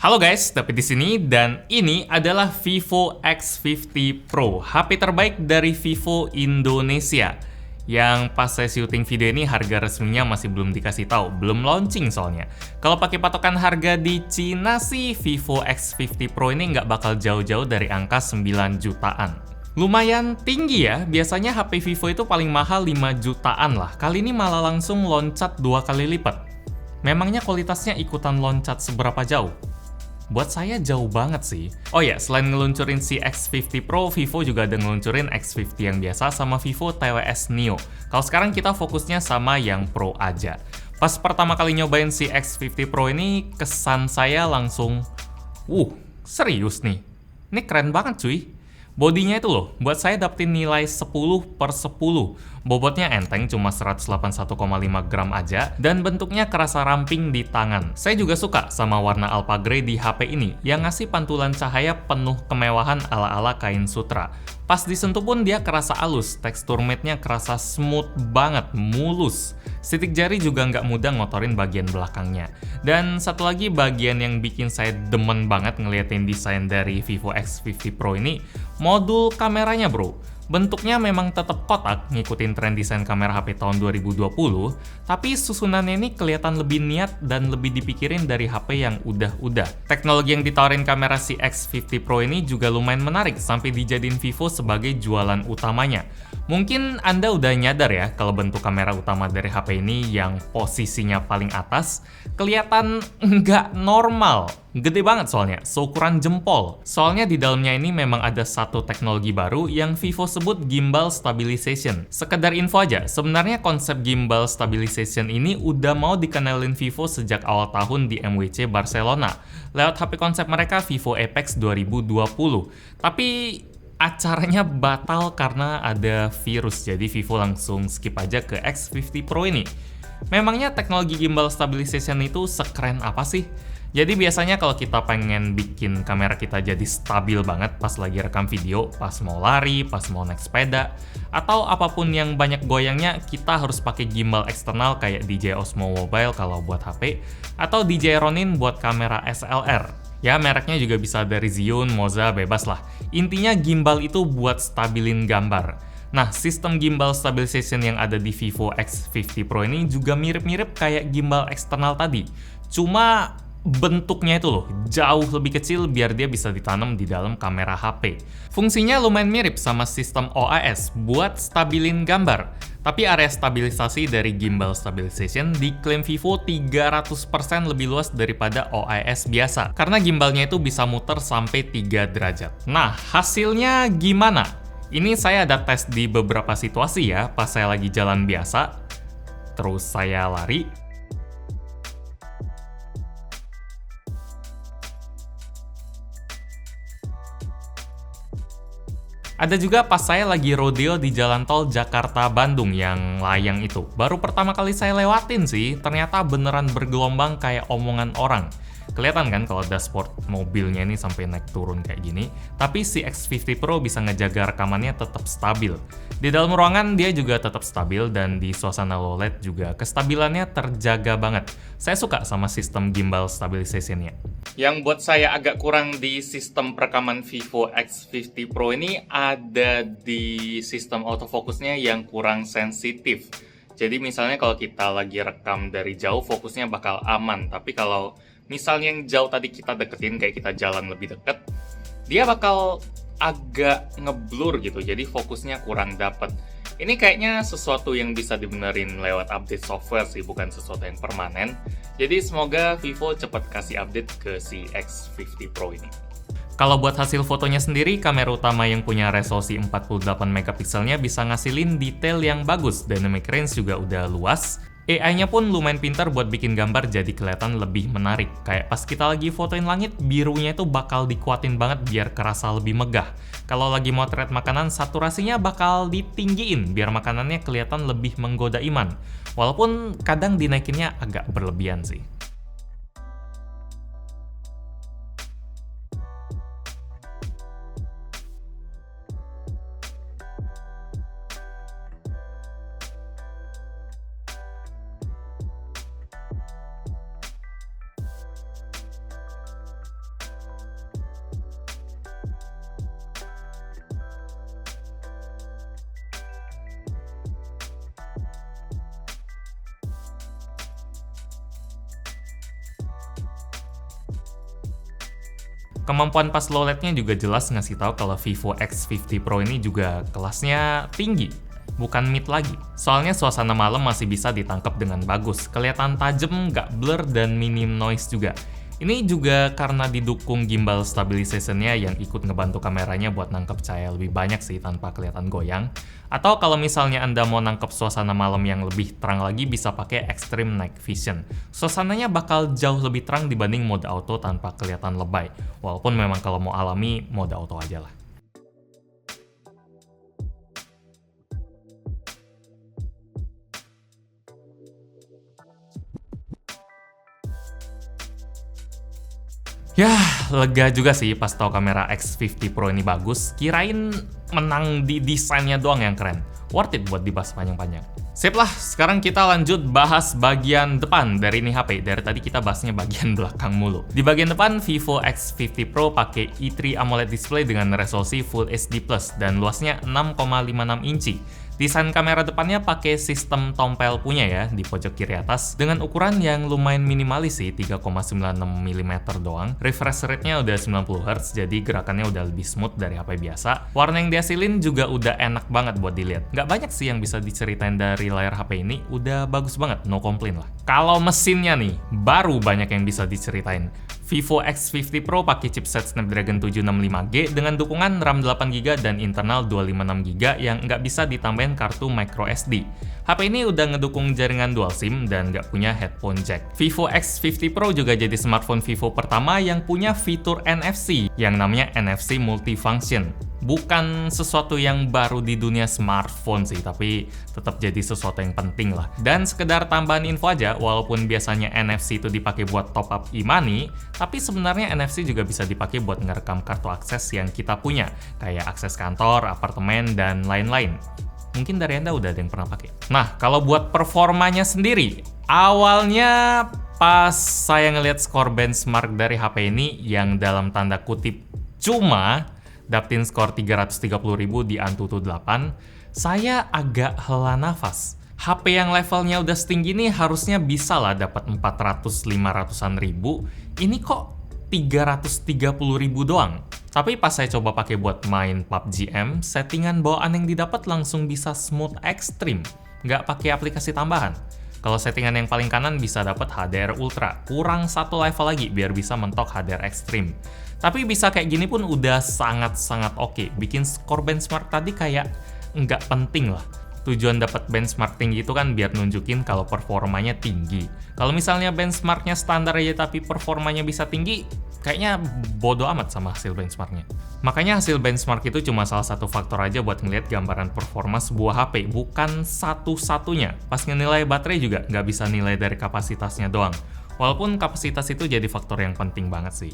Halo guys, David di sini dan ini adalah Vivo X50 Pro, HP terbaik dari Vivo Indonesia. Yang pas saya syuting video ini harga resminya masih belum dikasih tahu, belum launching soalnya. Kalau pakai patokan harga di Cina sih, Vivo X50 Pro ini nggak bakal jauh-jauh dari angka 9 jutaan. Lumayan tinggi ya, biasanya HP Vivo itu paling mahal 5 jutaan lah. Kali ini malah langsung loncat 2 kali lipat. Memangnya kualitasnya ikutan loncat seberapa jauh? Buat saya jauh banget sih. Oh ya, selain ngeluncurin si X50 Pro, Vivo juga ada ngeluncurin X50 yang biasa sama Vivo TWS Neo. Kalau sekarang kita fokusnya sama yang Pro aja. Pas pertama kali nyobain si X50 Pro ini, kesan saya langsung, serius nih. Ini keren banget cuy. Bodinya itu loh, buat saya dapetin nilai 10/10. Bobotnya enteng, cuma 181,5 gram aja, dan bentuknya kerasa ramping di tangan. Saya juga suka sama warna Alpha Grey di HP ini, yang ngasih pantulan cahaya penuh kemewahan ala-ala kain sutra. Pas disentuh pun dia kerasa halus, tekstur matte-nya kerasa smooth banget, mulus. Sitik jari juga nggak mudah ngotorin bagian belakangnya. Dan satu lagi bagian yang bikin saya demen banget ngeliatin desain dari Vivo X50 Pro ini, modul kameranya bro. Bentuknya memang tetap kotak, ngikutin tren desain kamera HP tahun 2020, tapi susunannya ini kelihatan lebih niat dan lebih dipikirin dari HP yang udah-udah. Teknologi yang ditawarin kamera si X50 Pro ini juga lumayan menarik, sampai dijadiin Vivo sebagai jualan utamanya. Mungkin Anda udah nyadar ya, kalau bentuk kamera utama dari HP ini yang posisinya paling atas, kelihatan nggak normal. Gede banget soalnya, seukuran jempol. Soalnya di dalamnya ini memang ada satu teknologi baru yang Vivo sebut gimbal stabilization. Sekedar info aja, sebenarnya konsep gimbal stabilization ini udah mau dikenalin Vivo sejak awal tahun di MWC Barcelona, lewat HP konsep mereka Vivo Apex 2020. Tapi acaranya batal karena ada virus, jadi Vivo langsung skip aja ke X50 Pro ini. Memangnya teknologi gimbal stabilization itu sekeren apa sih? Jadi biasanya kalau kita pengen bikin kamera kita jadi stabil banget pas lagi rekam video, pas mau lari, pas mau naik sepeda, atau apapun yang banyak goyangnya, kita harus pakai gimbal eksternal kayak DJI Osmo Mobile kalau buat HP, atau DJI Ronin buat kamera SLR. Ya, mereknya juga bisa dari Zhiyun, Moza, bebas lah. Intinya gimbal itu buat stabilin gambar. Nah, sistem gimbal stabilization yang ada di Vivo X50 Pro ini juga mirip-mirip kayak gimbal eksternal tadi. Cuma bentuknya itu loh, jauh lebih kecil biar dia bisa ditanam di dalam kamera HP. Fungsinya lumayan mirip sama sistem OIS buat stabilin gambar. Tapi area stabilisasi dari gimbal stabilization diklaim Vivo 300% lebih luas daripada OIS biasa. Karena gimbalnya itu bisa muter sampai 3 derajat. Nah, hasilnya gimana? Ini saya ada tes di beberapa situasi ya, pas saya lagi jalan biasa, terus saya lari, ada juga pas saya lagi rodeo di jalan tol Jakarta-Bandung yang layang itu. Baru pertama kali saya lewatin sih, ternyata beneran bergelombang kayak omongan orang. Kelihatan kan kalau dashboard mobilnya ini sampai naik turun kayak gini, tapi si X50 Pro bisa ngejaga rekamannya tetap stabil. Di dalam ruangan dia juga tetap stabil dan di suasana low light juga kestabilannya terjaga banget. Saya suka sama sistem gimbal stabilization-nya. Yang buat saya agak kurang di sistem perekaman Vivo X50 Pro ini ada di sistem autofocusnya yang kurang sensitif. Jadi misalnya kalau kita lagi rekam dari jauh fokusnya bakal aman, tapi kalau misalnya yang jauh tadi kita deketin kayak kita jalan lebih deket, dia bakal agak ngeblur gitu, jadi fokusnya kurang dapet. Ini kayaknya sesuatu yang bisa dibenerin lewat update software sih, bukan sesuatu yang permanen. Jadi semoga Vivo cepat kasih update ke si X50 Pro ini. Kalau buat hasil fotonya sendiri, kamera utama yang punya resolusi 48 megapikselnya bisa ngasilin detail yang bagus, dynamic range juga udah luas. AI-nya pun lumayan pintar buat bikin gambar jadi kelihatan lebih menarik. Kayak pas kita lagi fotoin langit, birunya itu bakal dikuatin banget biar kerasa lebih megah. Kalau lagi motret makanan, saturasinya bakal ditinggiin biar makanannya kelihatan lebih menggoda iman. Walaupun kadang dinaikinnya agak berlebihan sih. Kemampuan pas low LED-nya juga jelas ngasih tahu kalau Vivo X50 Pro ini juga kelasnya tinggi, bukan mid lagi. Soalnya suasana malam masih bisa ditangkap dengan bagus, kelihatan tajam, nggak blur, dan minim noise juga. Ini juga karena didukung gimbal stabilization-nya yang ikut ngebantu kameranya buat nangkep cahaya lebih banyak sih tanpa kelihatan goyang. Atau kalau misalnya Anda mau nangkep suasana malam yang lebih terang lagi, bisa pakai Extreme Night Vision. Suasananya bakal jauh lebih terang dibanding mode auto tanpa kelihatan lebay. Walaupun memang kalau mau alami, mode auto aja lah. Yah, lega juga sih pas tahu kamera X50 Pro ini bagus. Kirain menang di desainnya doang yang keren. Worth it buat dibahas panjang-panjang. Sip lah, sekarang kita lanjut bahas bagian depan dari ini HP. Dari tadi kita bahasnya bagian belakang mulu. Di bagian depan, Vivo X50 Pro pakai i3 AMOLED display dengan resolusi Full HD+, dan luasnya 6,56 inci. Desain kamera depannya pakai sistem tompel punya ya, di pojok kiri atas, dengan ukuran yang lumayan minimalis sih, 3,96 mm doang. Refresh rate-nya udah 90 Hz, jadi gerakannya udah lebih smooth dari HP biasa. Warna yang dihasilin juga udah enak banget buat dilihat. Nggak banyak sih yang bisa diceritain dari layar HP ini, udah bagus banget, no complain lah. Kalau mesinnya nih, baru banyak yang bisa diceritain. Vivo X50 Pro pakai chipset Snapdragon 765G dengan dukungan RAM 8GB dan internal 256GB yang nggak bisa ditambahin kartu microSD. HP ini udah ngedukung jaringan dual SIM dan nggak punya headphone jack. Vivo X50 Pro juga jadi smartphone Vivo pertama yang punya fitur NFC yang namanya NFC Multifunction. Bukan sesuatu yang baru di dunia smartphone sih, tapi tetap jadi sesuatu yang penting lah. Dan sekedar tambahan info aja, walaupun biasanya NFC itu dipakai buat top up e-money, tapi sebenarnya NFC juga bisa dipakai buat ngerekam kartu akses yang kita punya, kayak akses kantor, apartemen, dan lain-lain. Mungkin dari Anda udah ada yang pernah pakai. Nah, kalau buat performanya sendiri, awalnya pas saya ngelihat skor benchmark dari HP ini yang dalam tanda kutip cuma dapetin skor 330.000 di Antutu 8, saya agak hela nafas. HP yang levelnya udah setinggi ini harusnya bisa lah dapat 400-500an ribu, ini kok 330.000 doang. Tapi pas saya coba pakai buat main PUBG M, settingan bawaan yang didapat langsung bisa smooth ekstrim, nggak pakai aplikasi tambahan. Kalau settingan yang paling kanan bisa dapat HDR Ultra, kurang satu level lagi biar bisa mentok HDR Extreme. Tapi bisa kayak gini pun udah sangat-sangat oke. Bikin skor benchmark tadi kayak nggak penting lah. Tujuan dapat benchmark tinggi itu kan biar nunjukin kalau performanya tinggi. Kalau misalnya benchmarknya standar aja tapi performanya bisa tinggi, kayaknya bodo amat sama hasil benchmarknya. Makanya hasil benchmark itu cuma salah satu faktor aja buat ngeliat gambaran performa sebuah HP, bukan satu-satunya. Pas ngenilai baterai juga nggak bisa nilai dari kapasitasnya doang. Walaupun kapasitas itu jadi faktor yang penting banget sih.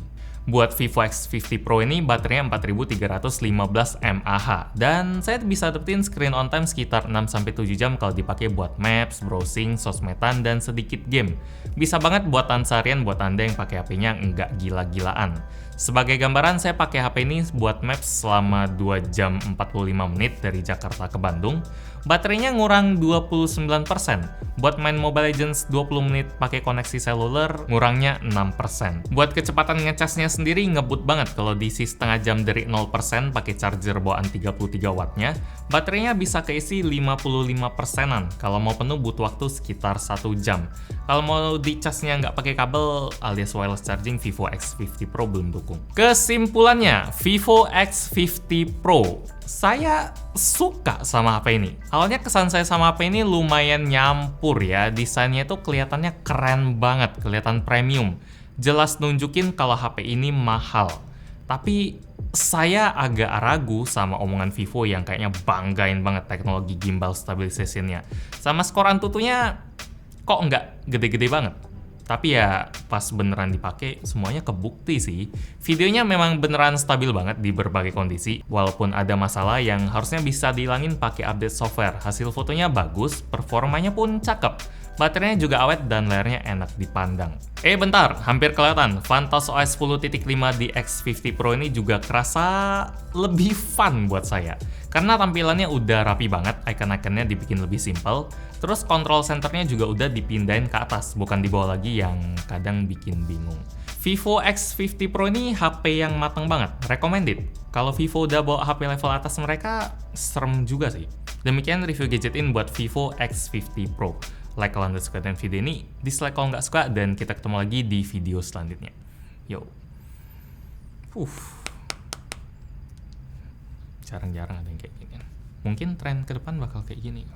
Buat Vivo X50 Pro ini baterainya 4315 mAh dan saya bisa dapetin screen on time sekitar 6-7 jam kalau dipakai buat maps, browsing, sosmedan, dan sedikit game. Bisa banget buatan seharian buat Anda yang pakai HP-nya nggak gila-gilaan. Sebagai gambaran, saya pakai HP ini buat maps selama 2 jam 45 menit dari Jakarta ke Bandung. Baterainya ngurang 29%. Buat main Mobile Legends 20 menit pakai koneksi seluler, ngurangnya 6%. Buat kecepatan ngecasnya sendiri ngebut banget kalau diisi setengah jam dari 0% pakai charger bawaan 33 wattnya. Baterainya bisa keisi 55%-an. Kalau mau penuh butuh waktu sekitar 1 jam. Kalau mau dicasnya nggak pakai kabel alias wireless charging, Vivo X50 Pro belum dukung. Kesimpulannya, Vivo X50 Pro, saya suka sama HP ini. Awalnya kesan saya sama HP ini lumayan nyampur ya. Desainnya itu kelihatannya keren banget, kelihatan premium. Jelas nunjukin kalau HP ini mahal. Tapi saya agak ragu sama omongan Vivo yang kayaknya banggain banget teknologi gimbal stabilization-nya. Sama skor Antutunya kok nggak gede-gede banget. Tapi ya pas beneran dipakai semuanya kebukti sih. Videonya memang beneran stabil banget di berbagai kondisi. Walaupun ada masalah yang harusnya bisa dihilangin pakai update software. Hasil fotonya bagus, performanya pun cakep. Baterainya juga awet dan layarnya enak dipandang. Bentar, hampir kelihatan. Vantos OS 10.5 di X50 Pro ini juga kerasa lebih fun buat saya. Karena tampilannya udah rapi banget, icon-iconnya dibikin lebih simple. Terus control centernya juga udah dipindahin ke atas, bukan di bawah lagi yang kadang bikin bingung. Vivo X50 Pro ini HP yang matang banget, recommended. Kalau Vivo udah bawa HP level atas mereka, serem juga sih. Demikian review gadget ini buat Vivo X50 Pro. Like kalau Anda suka dengan video ini, dislike kalau nggak suka, dan kita ketemu lagi di video selanjutnya. Yo. Jarang-jarang ada yang kayak gini. Mungkin tren ke depan bakal kayak gini.